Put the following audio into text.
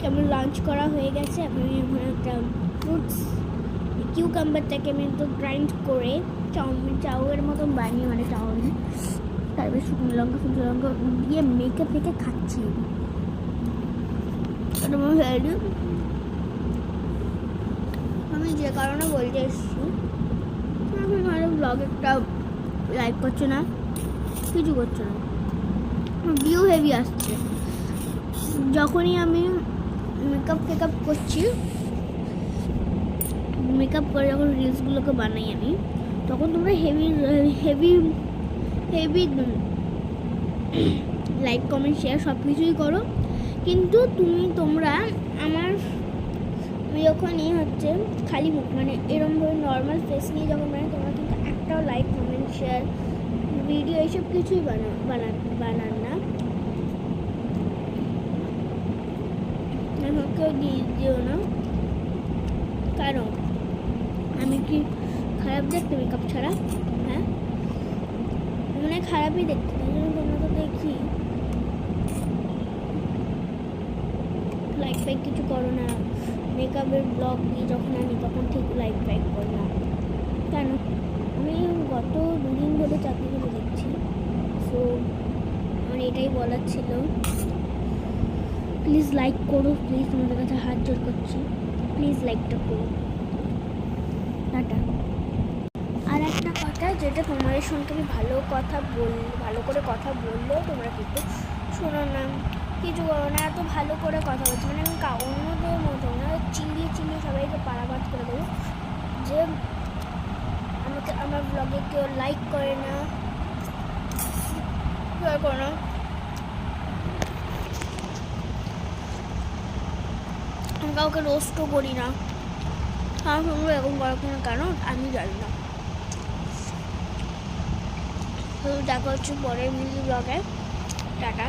আমার লাঞ্চ করা হয়ে গেছে। এখন আমি একটা ফ্রুটস কিউকাম্বারটাকে আমি একটু গ্রাইন্ড করে চাউয়ের মতন বানিয়ে, মানে চাউমিন, তারপরে শুকনো লঙ্কা দিয়ে মেখে ফেকে খাচ্ছি। আমি যে কারণে বলতে এসেছি, এখন হয়তো ব্লগ একটা লাইক করছো না, কিছু করছো না, ভিউ হেভি আসছে। যখনই আমি মেকআপ করছি, মেকআপ করে যখন রিলসগুলোকে বানাই আমি, তখন তোমরা heavy heavy heavy like comment share সব কিছুই করো। কিন্তু তোমরা আমার যখনই হচ্ছে খালি মুখ, মানে এরকমভাবে নর্মাল ফেস নিয়ে যখন মানে তোমরা কিন্তু একটাও লাইক কমেন্ট শেয়ার ভিডিও এইসব কিছুই বানান না। কেউ দিও না, কারণ আমি কি খারাপ দেখতে মেকআপ ছাড়া? হ্যাঁ, মানে খারাপই দেখতে, তোমরা তো দেখি লাইক ফাইক কিছু করো না। মেকআপের ব্লগ দিই যখন আমি, তখন ঠিক লাইক ফাইক করি না কেন? আমি গত 2 দিন ধরে চাকরিগুলো দেখছি। সো আমার এটাই বলার ছিল, প্লিজ লাইক করো, প্লিজ, তোমাদের কাছে হাত জোর করছি, প্লিজ লাইকটা করো। টাটা। আর একটা কথা, যেটা তোমাদের সঙ্গে আমি ভালো করে কথা বললেও তোমরা কিন্তু শোনো না, কিছু করো না, এত ভালো করে কথা বলছি, মানে আমি অন্যদের মতো না চিল্লিয়ে সবাইকে পারাপাত করে দেবো যে আমাকে আমার ব্লগে কেউ লাইক করে না, কোনো কাউকে রোস্টও করি না। আমার সঙ্গে এরকম করার কোনো কারণ আমি জানি না। তো দেখা হচ্ছে পরের ব্লগে। টাটা।